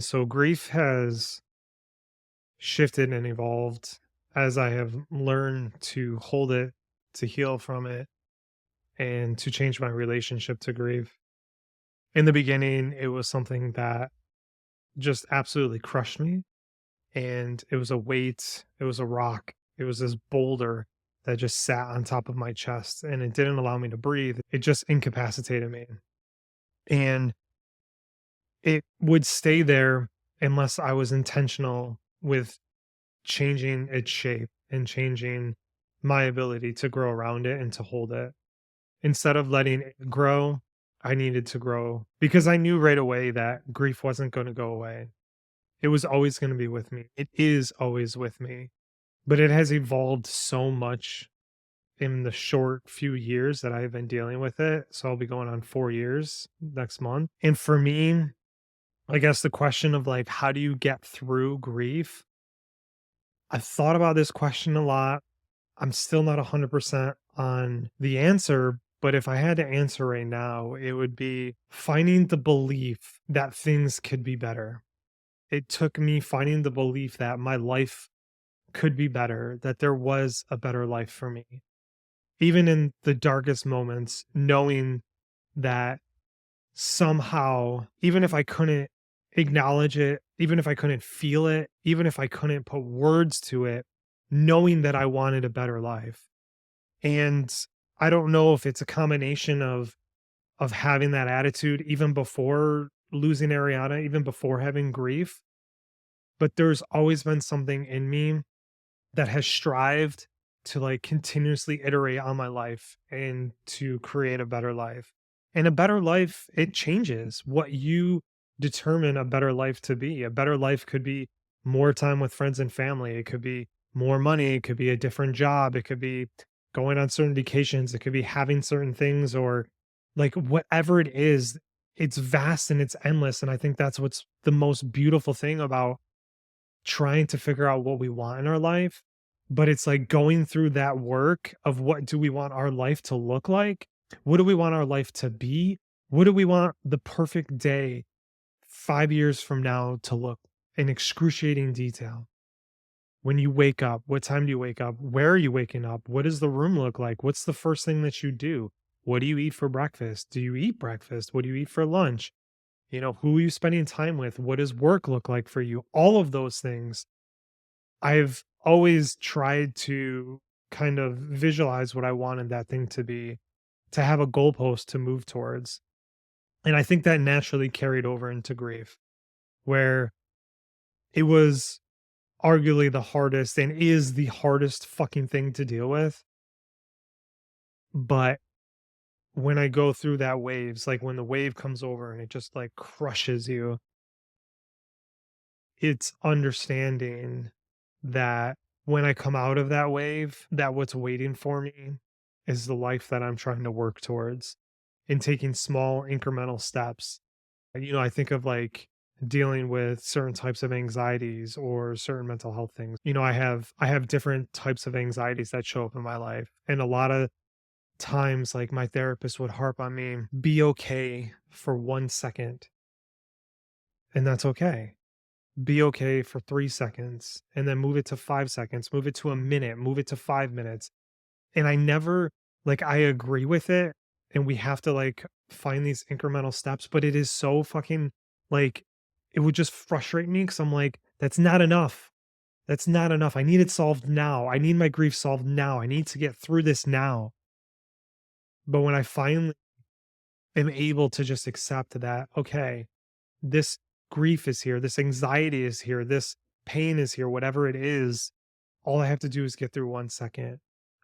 So grief has shifted and evolved as I have learned to hold it, to heal from it, and to change my relationship to grief. In the beginning, it was something that just absolutely crushed me. And it was a weight, it was a rock, it was this boulder that just sat on top of my chest and it didn't allow me to breathe. It just incapacitated me. And it would stay there unless I was intentional with changing its shape and changing my ability to grow around it and to hold it. Instead of letting it grow, I needed to grow because I knew right away that grief wasn't going to go away. It was always going to be with me. It is always with me, but it has evolved so much in the short few years that I've been dealing with it. So I'll be going on 4 years next month. And for me, I guess the question of like, how do you get through grief? I've thought about this question a lot. I'm still not 100% on the answer, but if I had to answer right now, it would be finding the belief that things could be better. It took me finding the belief that my life could be better, that there was a better life for me. Even in the darkest moments, knowing that somehow, even if I couldn't acknowledge it, even if I couldn't feel it, even if I couldn't put words to it, knowing that I wanted a better life. And I don't know if it's a combination of having that attitude even before losing Ariana, even before having grief, but there's always been something in me that has strived to like continuously iterate on my life and to create a better life. And a better life, it changes what you determine a better life to be. A better life could be more time with friends and family. It could be more money. It could be a different job. It could be going on certain vacations. It could be having certain things or like whatever it is, it's vast and it's endless. And I think that's what's the most beautiful thing about trying to figure out what we want in our life, but it's like going through that work of what do we want our life to look like? What do we want our life to be? What do we want the perfect day 5 years from now to look in excruciating detail? When you wake up, what time do you wake up? Where are you waking up? What does the room look like? What's the first thing that you do? What do you eat for breakfast? Do you eat breakfast? What do you eat for lunch? Who are you spending time with? What does work look like for you? All of those things I've always tried to kind of visualize what I wanted that thing to be, to have a goalpost to move towards. And I think that naturally carried over into grief, where it was arguably the hardest and is the hardest fucking thing to deal with. But when I go through that waves, like when the wave comes over and it just like crushes you, it's understanding that when I come out of that wave, that what's waiting for me is the life that I'm trying to work towards and taking small incremental steps. I think of like dealing with certain types of anxieties or certain mental health things. I have different types of anxieties that show up in my life. And a lot of times like my therapist would harp on me, be okay for 1 second. And that's okay. Be okay for 3 seconds and then move it to 5 seconds, move it to a minute, move it to 5 minutes. And I never like I agree with it and we have to like find these incremental steps, but it is so fucking like it would just frustrate me cuz I'm like that's not enough. That's not enough. I need it solved now. I need my grief solved now. I need to get through this now. But when I finally am able to just accept that, okay, this grief is here, this anxiety is here, this pain is here, whatever it is, all I have to do is get through 1 second.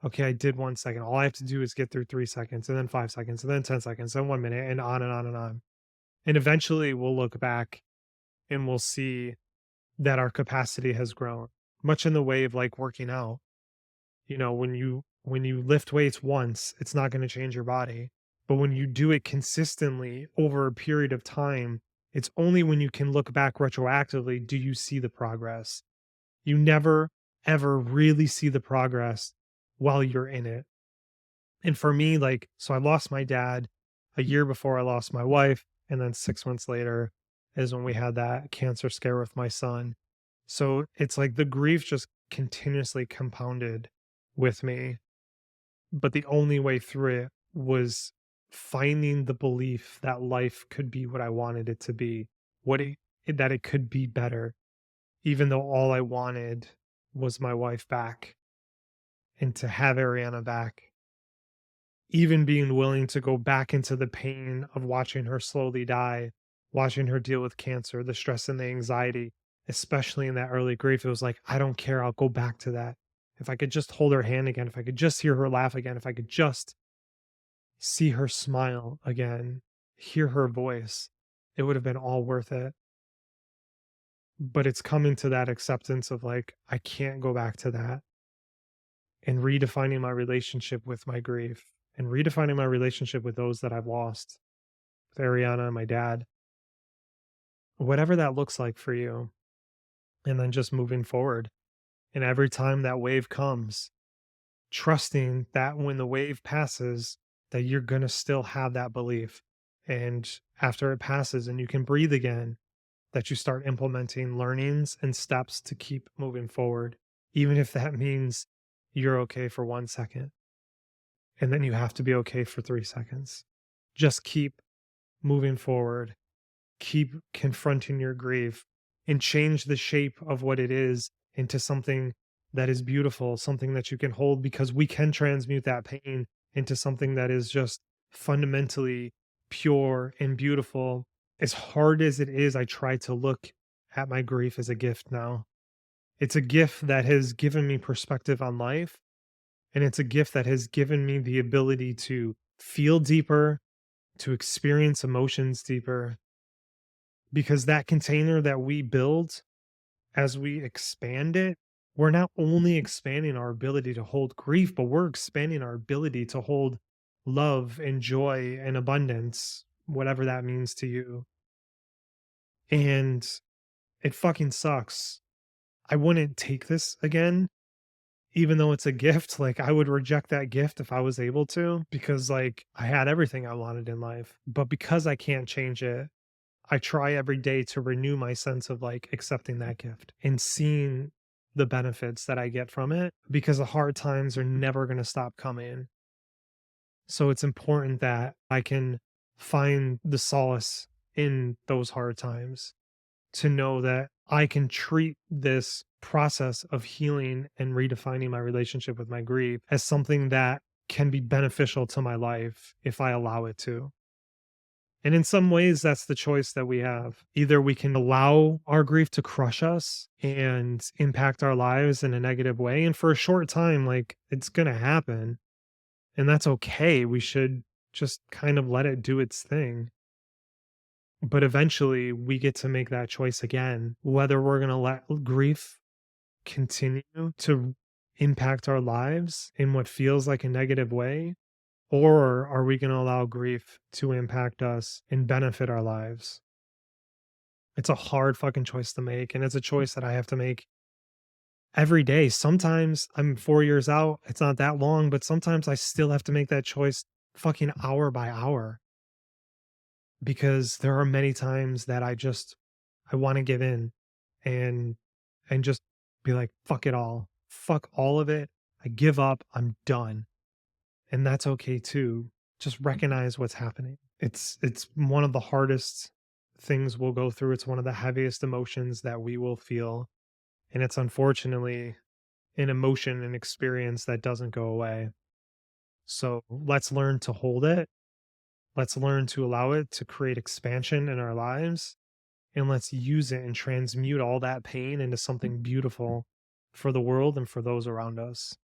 Okay, I did 1 second. All I have to do is get through 3 seconds and then 5 seconds and then 10 seconds and 1 minute and on and on and on. And eventually we'll look back and we'll see that our capacity has grown, much in the way of like working out. When you lift weights once, it's not going to change your body. But when you do it consistently over a period of time, it's only when you can look back retroactively do you see the progress. You never ever really see the progress while you're in it. And for me, like, so I lost my dad a year before I lost my wife, and then 6 months later, is when we had that cancer scare with my son. So it's like the grief just continuously compounded with me. But the only way through it was finding the belief that life could be what I wanted it to be, what it, that it could be better, even though all I wanted was my wife back and to have Ariana back. Even being willing to go back into the pain of watching her slowly die, watching her deal with cancer, the stress and the anxiety, especially in that early grief, it was like, I don't care. I'll go back to that. If I could just hold her hand again, if I could just hear her laugh again, if I could just see her smile again, hear her voice, it would have been all worth it. But it's coming to that acceptance of like, I can't go back to that, and redefining my relationship with my grief and redefining my relationship with those that I've lost, with Ariana and my dad, whatever that looks like for you. And then just moving forward. And every time that wave comes, trusting that when the wave passes, that you're going to still have that belief. And after it passes and you can breathe again, that you start implementing learnings and steps to keep moving forward, even if that means you're okay for 1 second and then you have to be okay for 3 seconds. Just keep moving forward, keep confronting your grief, and change the shape of what it is into something that is beautiful, something that you can hold, because we can transmute that pain into something that is just fundamentally pure and beautiful. As hard as it is, I try to look at my grief as a gift now. It's a gift that has given me perspective on life, and it's a gift that has given me the ability to feel deeper, to experience emotions deeper, because that container that we build, as we expand it, we're not only expanding our ability to hold grief, but we're expanding our ability to hold love and joy and abundance, whatever that means to you. And it fucking sucks. I wouldn't take this again, even though it's a gift. Like, I would reject that gift if I was able to, because like I had everything I wanted in life. But because I can't change it, I try every day to renew my sense of like accepting that gift and seeing the benefits that I get from it, because the hard times are never going to stop coming. So it's important that I can find the solace in those hard times, to know that I can treat this process of healing and redefining my relationship with my grief as something that can be beneficial to my life if I allow it to. And in some ways, that's the choice that we have. Either we can allow our grief to crush us and impact our lives in a negative way. And for a short time, like, it's going to happen. And that's okay. We should just kind of let it do its thing. But eventually, we get to make that choice again, whether we're going to let grief continue to impact our lives in what feels like a negative way, or are we going to allow grief to impact us and benefit our lives? It's a hard fucking choice to make. And it's a choice that I have to make every day. Sometimes I'm 4 years out. It's not that long, but sometimes I still have to make that choice fucking hour by hour, because there are many times that I want to give in and, just be like, fuck it all. Fuck all of it. I give up. I'm done. And that's okay too. Just recognize what's happening. It's one of the hardest things we'll go through. It's one of the heaviest emotions that we will feel, and it's unfortunately an emotion and experience that doesn't go away. So let's learn to hold it. Let's learn to allow it to create expansion in our lives, and let's use it and transmute all that pain into something beautiful for the world and for those around us.